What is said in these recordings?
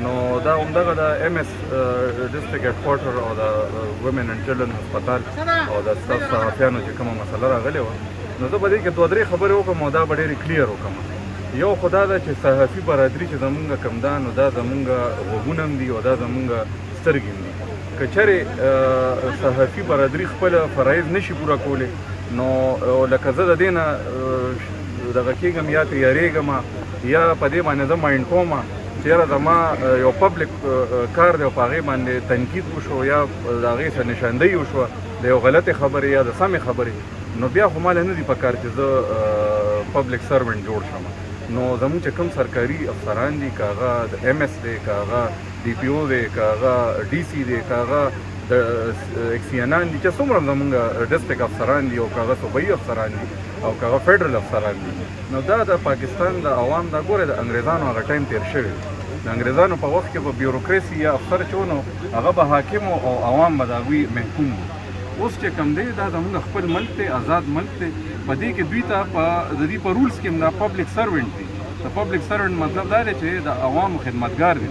نو دا همدغه د ایم اس ډسټرکټ هیډ کوارټر او د وومن اینډ چلډرن هسپتال او د ستاسو صحافیانو چې کومه مسله راغلې وه نو زه به دې کې دوه درې خبرې وکړم او دا به ډېرې کلیر وکړم. یو خو دا ده چې صحافي برادري چې زمونږ کوم ده نو دا زمونږ غوږونه هم دي او دا زمونږ سترګې هم دي. که چېرې صحافي برادري خپله فرایض نشي پوره کولی نو لکه زه د دې نه دغه کېږم یا ترې یارېږم یا په دې باندې زه مایند کوم چې یاره زما یو پبلک کار دی او په هغې باندې تنقید وشو یا د هغې څه نشاندهي وشوه د یو غلطې خبرې یا د سمې خبرې نو بیا خو ماله نه دي په کار چې زه پبلک سروینټ جوړ شم. نو زموږ چې کوم سرکاري افسران دي که هغه د ایم اس دی که هغه ډي پي او دی که هغه ډي سي دی که هغه د اکسیانان دي چې څومره زموږ ډسټرکټ افسران دي او که هغه صوبایي افسران دي او که هغه فیډرل افسران دي نو دا د پاکستان د عوام دا ګوره د انګریزانو هغه ټایم تیر شوی د انګریزانو په وخت کې به بیوروکراسي یا افسر چې ونو هغه به حاکم او عوام به د هغوی محکوم وو. اوس چې کوم دی دا زموږ خپل ملک دی آزاد ملک دی په دې کې دوی ته د دې په رولس کې هم دا پبلک سروینټ دی. د پبلک سروینټ مطلب دا دی چې د عوامو خدمتګار دي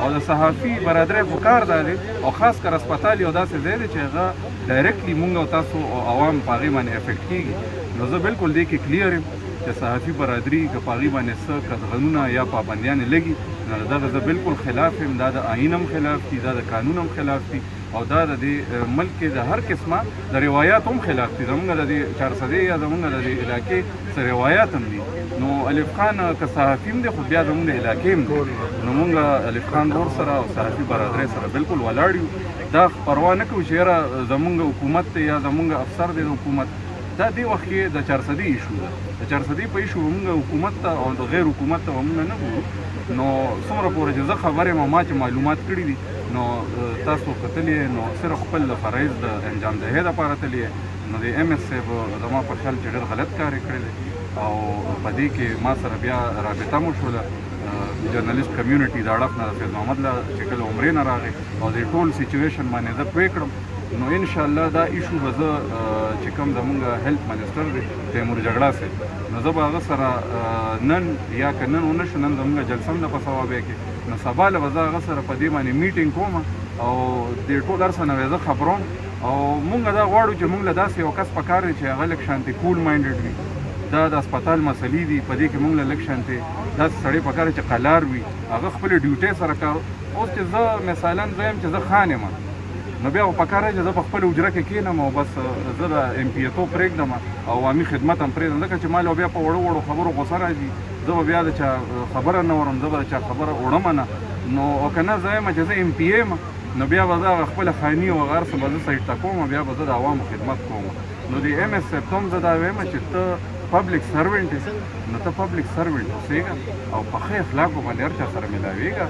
او د صحافي برادرۍ خو کار دا دی او خاص کر هسپتال یو داسې ځای دی چې هغه ډایرکټلی مونږ او تاسو او عوام په هغې باندې افیکټ کېږي. نو زه بالکل دې کې کلیر یم چې صحافي برادري که په هغې باندې څه قطغنونه یا پابندیانې لګي نو دغه زه بالکل خلاف یم. دا د آئین هم خلاف دي دا د قانون هم خلاف دي او دا د دې ملک کې د هر قسمه د روایات هم خلاف دي. زمونږ د دې چارسدې یا زمونږ د دې علاقې څه روایات هم دي. نو الف خان که صحافي هم دی خو بیا زمونږ د علاقې هم دی نو مونږ الف خان رور سره او صحافي برادرۍ سره بالکل ولاړ یو. دا پروا نه کوو چې یاره زمونږ حکومت دی یا زمونږ افسر دی د حکومت دا دې وخت کې د چارسدې ایشو ده. د چارسدې په ایشو مونږ حکومت ته او د غیر حکومت ته مونږ نه ګورو. نو څومره پورې چې زه خبر یم او ما چې معلومات کړي دي نو تاسو کتلي نو صرف خپل فرایض د انجام دهۍ دپاره تللی نو د ایم اس صاحب زما په خیال چې ډېر غلط کار یې کړی دی او په دې کې ما سره بیا رابطه مو شوله جرنلیست کمیونټي د اړخ نه د فیض محمد له چې کله عمرې نه راغی او د ټول سچویشن باندې زه پوه کړم نو انشاءالله دا ایشو به زه چې کوم زمونږ هیلث منسټر دی تیمور جګړه صاحب نو زه به هغه سره نن یا که نن ونه شو نن زمونږ جلسه هم ده په ثوابۍ کې نو سبا له به زه هغه سره په دې باندې میټینګ کوم او دې ټول هر څه نه به زه خبروم او مونږ دا غواړو چې مونږ له داسې یو کس پکار دی چې هغه لږ شانتې کول ماینډډ وي. دا د هسپتال مسلې دي په دې کې مونږ له لږ شانتې داسې سړی پکار دی چې قلار وي هغه خپلې ډیوټۍ سره کار. اوس چې زه مثالا زه یم چې زه خان یم نو بیا خو پکار دی چې زه په خپله حجره کې کښېنم او بس زه د ایم پي ایتو پرېږدم او عوامي خدمت هم پرېږدم ځکه چې ما له بیا په وړو وړو خبرو غوسه راځي زه به بیا د چا خبره نه ورم زه به د چا خبره وړم نه نو او که نه زه یم چې زه ایم پي ای یم نو بیا به زه هغه خپله خاني او هغه هر څه به زه سایډ ته کوم بیا به زه د عوامو خدمت کوم. نو د ایم اس صاحب ته هم زه دا وایم چې ته پبلک سروینټ یې نو ته پبلک سروینټ اوسېږه او په ښه اخلاقو باندې هر چا سره ملاوېږه.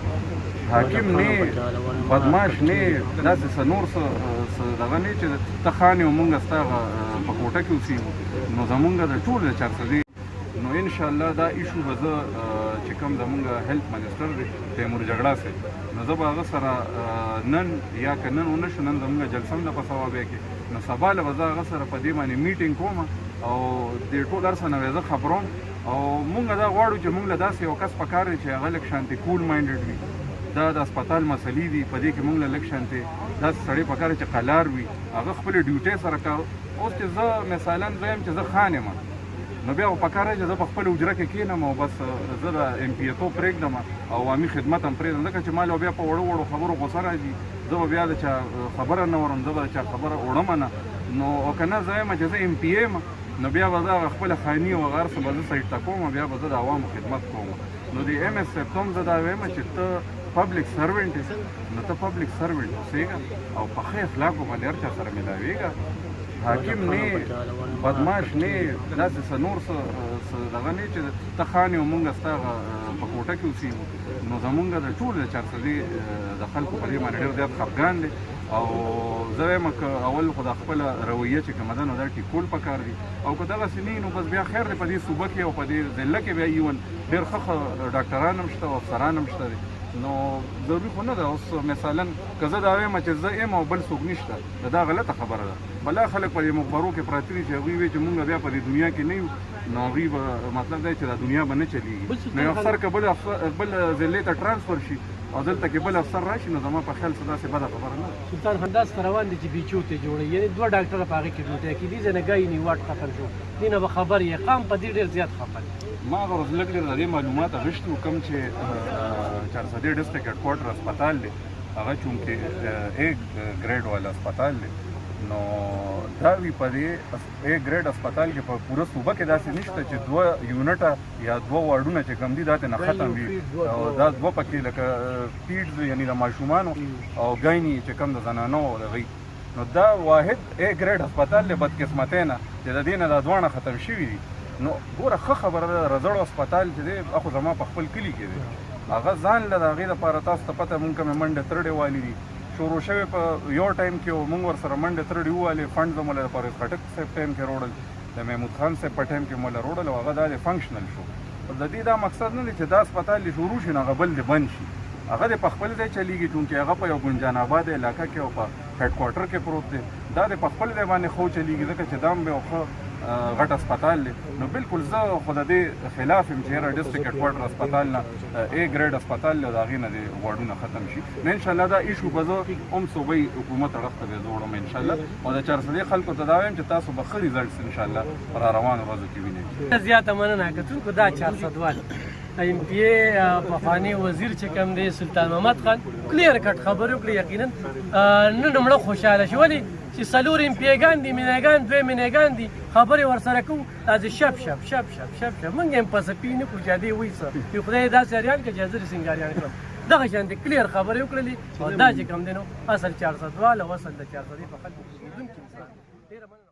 حاکم نه بدماش نه داسې څه نور څه دغه نه چې ته خان یې او مونږ ستا په کوټه کې اوسېږو نو زمونږ د ټول د چارسدې نو انشاءالله دا ایشو به زه چې کوم زمونږ هیلث منسټر دی تیمور جګړه صاحب نو زه به هغه سره نن یا که نن ونه شو نن زمونږ جلسه هم ده په ثوابۍ کې نو سبا له به زه هغه سره په دې باندې میټینګ کوم او دې ټول هر څه نه به زه خبروم او مونږ دا غواړو چې مونږ له داسې یو کس پکار دی چې هغه لږ شانتې کول ماینډډ وي. دا د هسپتال مسلې دي په دې کې مونږ له لږ شانتې داسې سړی پکار دی چې قلار وي هغه خپلې ډیوټۍ سره کار. اوس چې زه مثالا زه یم چې زه خان یم نو بیا خو پکار دی چې زه په خپله حجره کې کښېنم او بس زه د ایم پي ایتو پرېږدم او عوامي خدمت هم پرېږدم ځکه چې ما له بیا په وړو وړو خبرو غوسه راځي زه به بیا د چا خبره نه ورم زه به د چا خبره وړم نه نو او که نه زه یم چې زه ایم پي ای یم نو بیا به زه هغه خپله خاني او هغه هر څه به زه سایډ ته کوم بیا به زه د عوامو خدمت کوم. نو د ایم اس صاحب ته هم زه دا وایم چې ته پبلک سروینټ یې نو ته پبلک سروینټ اوسېږه او په ښه اخلاقو باندې هر چا سره ملاوېږه. حاکم نه بدماش نه داسې څه نور څه دغه نه چې ته خان یې او مونږ ستا په کوټه کې اوسېږو نو زمونږ د ټول د چارسدې د خلکو په دې باندې ډېر زیات خفګان دی او زه وایم که اول خو د خپله رویه چې کومه ده نو دا ټیکول پکار دي او که دغسې نه نو بس بیا خیر دی په دې صوبه کې او په دې ضلع کې بیا ایون ډېر ښه ډاکټران هم شته او افسران هم شته دي نو ضروري خو نه ده اوس مثلا که زه دا وایم چې زه یم او بل څوک نشته دا غلطه خبره ده بلا خلک په دې مخبرو کې پراته دي چې هغوی وایي چې مونږ بیا په دې دنیا کې نه یو نو هغوی به مطلب دی چې دا دنیا به نه چلېږي نو یو افسر که بل ضلع ته ټرانسفر شي او دلته کې بل افسر راشي نو زما په خیال څه داسې بده خبره نه ده سلطان همداس روان دي چې بیچوتې جوړوي یعنې دوه ډاکټره په هغې کې ډوټۍ کړي دې ځای نه ګایني واټ ختم شو دې نه به خبر یې قام په دې ډېر زیات خفه دی ما هغه ورځ لږ ډېر د دې معلومات اخیستي وو کوم چې چارسدې ډسټرکټ هیډ کوارټر اسپتال دی هغه چونکې اے ګریډ والا اسپتال دی نو دا وی په دې اے ګریډ اسپتال کې په پوره صوبه کې داسې نشته چې 2 یونټه یا 2 واډونه چې کم دي دا ته نه ختم وي او دا 2 پکې لکه پیډز یعنی د ماشومانو او ګایني چې کم د زنانو او د غي نو دا واحد اے ګریډ اسپتال له بدقسمتۍ نه چې د دې نه دا دوانه ختم شوي دي نو ګوره ښه خبره ده رزړو اسپتال چې دی اخو زما په خپل کلي کې دی هغه ځان له د هغې دپاره تاسو ته پته مونږ کومې منډې ترړې والي دي شروع شوې په یو ټایم کې مونږ ورسره منډې ترړې ووالې فنډ زه مولا د پرویز خټک صاحب ټایم کې روړل د محمود خان صاحب په ټایم کې مولا روړل او هغه دا د فنکشنل شو د دې دا مقصد نه دی چې دا اسپتال دې شروع شي نو هغه بل دې بند شي هغه د په خپل ځای چلیږي چونکې هغه په یو ګنجان آباد علاقه کې او په هیډ کوارټر کې پروت دی دا د په خپل ځای باندې خو چلیږي ځکه چې دا هم یو ښه غټ اسپتال دی نو بالکل زه خو د دې خلاف یم چې هره ډسټرکټ هیډ کوارټر اسپتال نه اے ګریډ اسپتال دی او د هغې نه دې واډونه ختم شي نو انشاءالله دا ایشو به زه هم صوبۍ حکومت اړخ ته بیا زه وړم انشاءالله او د چارسدې خلکو ته دا وایم چې تاسو به ښه ریزلټس انشاءالله په را روانو ورځو کې وینئ زیاته مننه کتونکو دا 400 وال ایم پی ای پخوانی وزیر چې کوم دی سلطان محمد خان کلیر کټ خبرې وکړې یقینا نن مړه خوشحاله شو ولې چې څلور ایم پی ایګان دي میناګان دوی میناګان دي خبرې ورسره کوو داسې شپ شپ شپ شپ شپ شپ موږ هم په سپي نه کړو چې ادې وایي څه چې خدای داسې اریان کړي چې زه یې سینګاریان کړم دغه شانتې کلیر خبرې وکړلې او دا چې کوم دی نو اصل 400 وال او اصل د 400 په خلکو کې